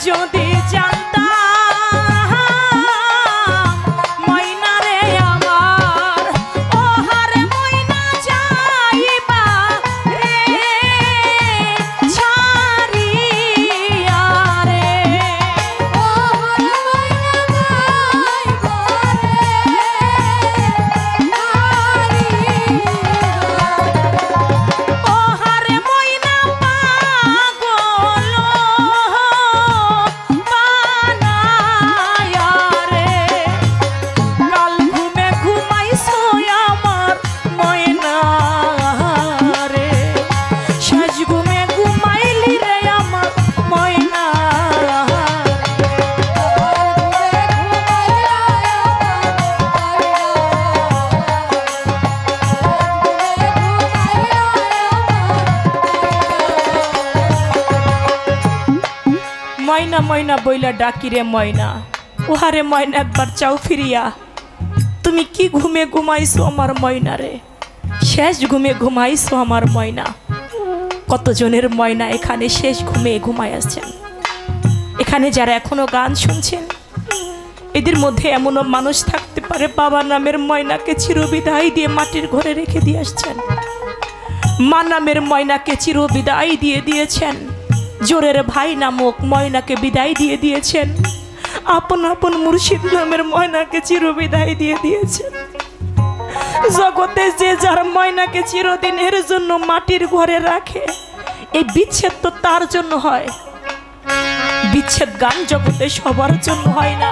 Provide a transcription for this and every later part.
যদি জানতাম ময়না রে আমার, ও হারে ময়না যাইবা রে ছাড়িয়া রে, ও হারে ময়না যাইবা ও হারে ময়না পাগল বানায়া রে, কাল ঘুমে ঘুমাইছো আমার ময়না রে, শেষ ঘুমে ঘুমাইলি রে আমার ময়না। ময়না ময়না বইলা ডাকি রে ময়না, ওহারে ময়না একবার চাও ফিরিয়া, তুমি কি ঘুমে ঘুমাইছো আমার ময়না রে, শেষ ঘুমে ঘুমাইছো আমার ময়না। কতজনের ময়না এখানে শেষ ঘুমে ঘুমায় আসছেন, এখানে যারা এখনো গান শুনছেন এদের মধ্যে এমনও মানুষ থাকতে পারে বাবা নামের ময়নাকে চিরবিদায় দিয়ে মাটির ঘরে রেখে দিয়ে আসছেন, মা নামের ময়নাকে চিরবিদায় দিয়ে দিয়েছেন, জোরের ভাই নামক ময়নাকে বিদায় দিয়ে দিয়েছেন, আপন আপন মুর্শিদ নামের ময়নাকে চিরবিদায় দিয়ে দিয়েছেন। জগতে যে যার ময়নাকে চিরদিনের জন্য মাটির ঘরে রাখে, এই বিচ্ছেদ তো তার জন্য হয়, বিচ্ছেদ গান জগতে সবার জন্য হয় না,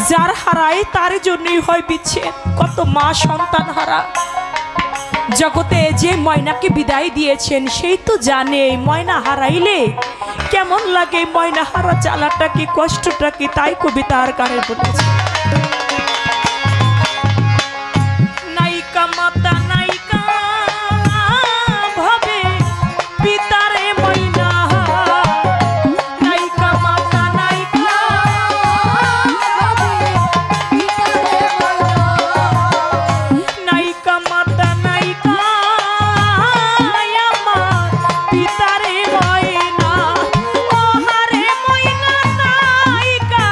যার হারায় তার জন্যই হয় বিচ্ছেদ। কত মা সন্তান হারা, জগতে যে ময়নাকে বিদায় দিয়েছেন সেই তো জানে এই ময়না হারাইলে কেমন লাগে, ময়না হারা জ্বালাটা কি কষ্টটা কি, তাই কবিতার গানে বলেছে। নায়িকা মাতা নায়িকা ভাবে পিতারে ময়না, নায়িকা মাতা নায়িকা নায়িকা মাতা নায়িকা আমার পিতারে ময়না, ও হারে ময়না নায়িকা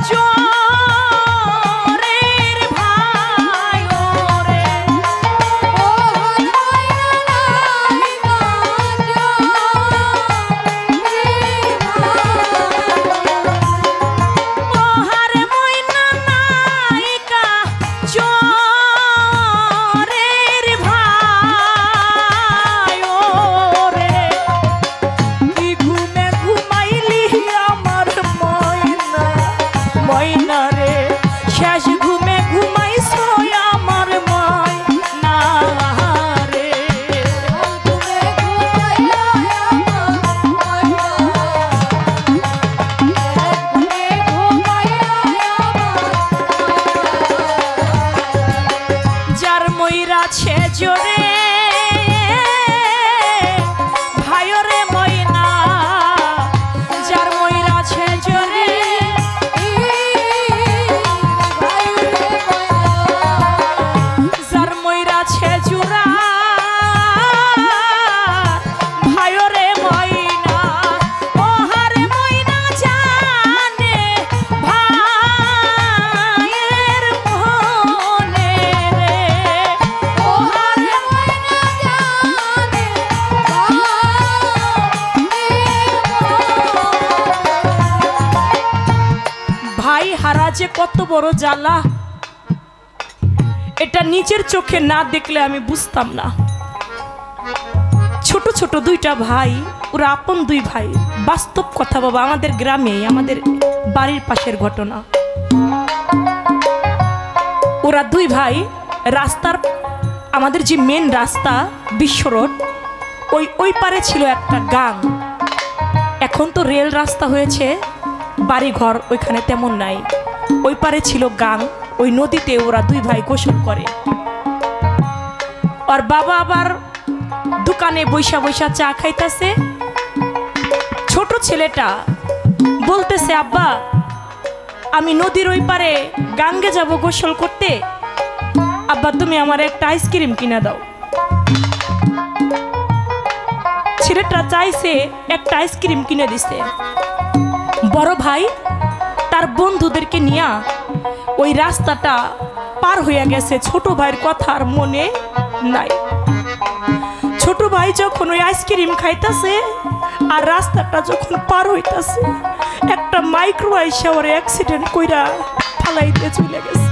জোরের ভাই ওরে, ও হারে ময়না নায়িকা ও হারে ময়না নায়িকা জোরের ভাই ওরে, কি ঘুমে ঘুমাইলি আমার ময়না, ময়না রে শেষ ঘুমে ঘুমাইছো আমার ময়না রে, তুমি ঘুমাইলা আমার ময়না, তুমি ঘুমাইলা আমার যার ময়রাছে জোরে ভাইরে ময়না, যার ময়রাছে জোরে যার ময়রাছে জোরা ভাইরে ময়না, ও হারে ময়না জানে ভাইয়ের মনে রে, ও হারে ময়না জানে ভাই হারা যে কত বড় জ্বালা, এটা নিজের চোখে না দেখলে আমি বুঝতাম না। ছোট ছোট দুইটা ভাই, ওরা আপন দুই ভাই, বাস্তব কথা বাবা, আমাদের গ্রামে আমাদের বাড়ির পাশের ঘটনা। ওরা দুই ভাই রাস্তার, আমাদের যে মেন রাস্তা বিশ্ব রোড, ওই পারে ছিল একটা গাং। এখন তো রেল রাস্তা হয়েছে, বাড়ি ঘর ওইখানে তেমন নাই, ওই পারে ছিল গাং, ওই নদীতে ওরা দুই ভাই গোসল করে। আর বাবা আবার দোকানে বৈশা বৈশা চা খাইতেছে, ছোট ছেলেটা বলতেছে, আব্বা আমি নদীর ওই পারে গাঙ্গে যাব গোসল করতে, আব্বা তুমি আমার একটা আইসক্রিম কিনে দাও। ছেলেটা চাইছে একটা আইসক্রিম কিনে দিছে। বড় ভাই তার বন্ধুদেরকে নিয়ে ওই রাস্তাটা পার হয়ে গেছে, ছোট ভাইয়ের কথা আর মনে নাই। ছোট ভাই যখন ওই আইসক্রিম খাইতেছে আর রাস্তাটা যখন পার হইতাছে, একটা মাইক্রো আইসা ওরে অ্যাক্সিডেন্ট কইরা ফালাইতে চলে গেছে।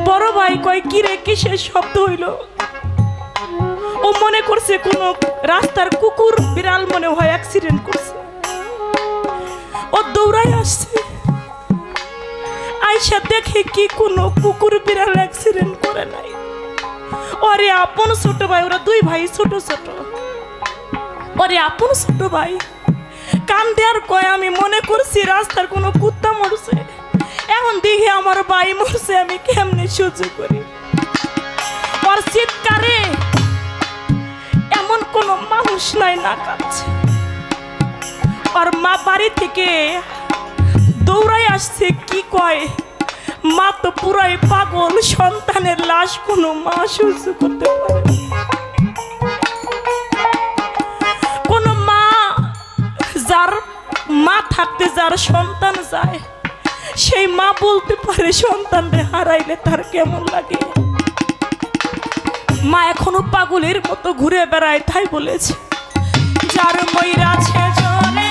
বড় ভাই কয় কি রে, কিসের শব্দ হইল? ও মনে করছে কোন রাস্তার কুকুর বিড়াল মনে হয় অ্যাক্সিডেন্ট করছে। ও দৌড়াই আসছে, আইসা দেখে কি কোনো কুকুর বিড়াল অ্যাক্সিডেন্ট করে নাই। ওরে আপন ছোট ভাই, ওরা দুই ভাই ছোট ছোট, ওরে আপন ছোট ভাই কান দেয়ার কয় আমি মনে করছি রাস্তার কোনো কুত্তা মরছে, এখন দেখে আমার ভাই মরছে, আমি কেমনে সহ্য করি? ওর চিৎকারে এমন কোনো মানুষ নাই না কাঁদছে। আর মা বাড়ি থেকে দৌড়াই আসছে, কি কয় মা তো পুরাই পাগল, সন্তানের লাশ কোনো মা সহ্য করতে পারে। কোন মা যার মা থাকতে যার সন্তান যায়, সেই মা বলতে পারে সন্তানরে হারাইলে তার কেমন লাগে। মা এখনো পাগলের মতো ঘুরে বেড়ায়, তাই বলেছে যার ময়রা আছে জলে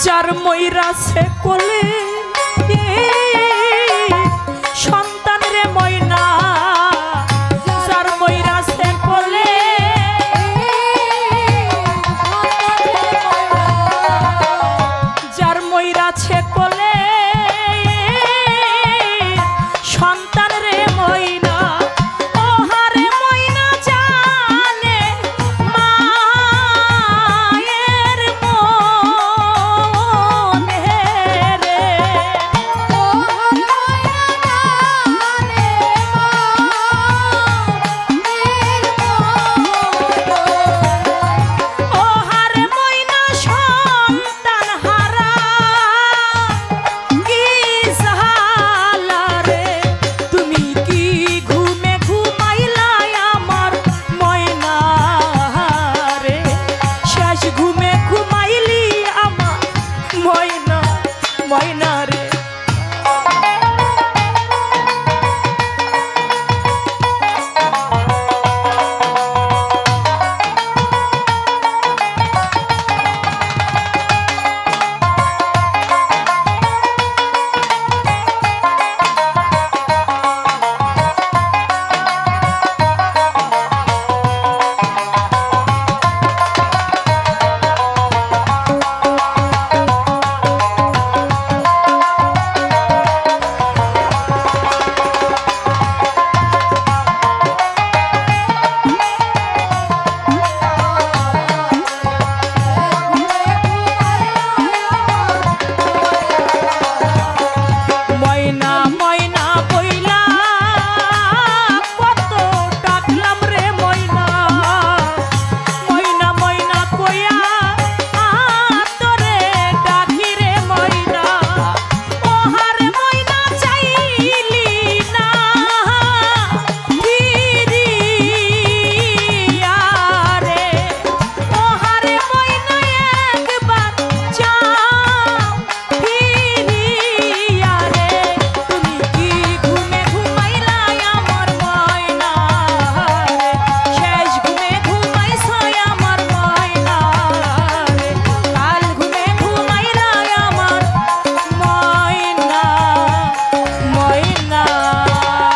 যার ময়রা সে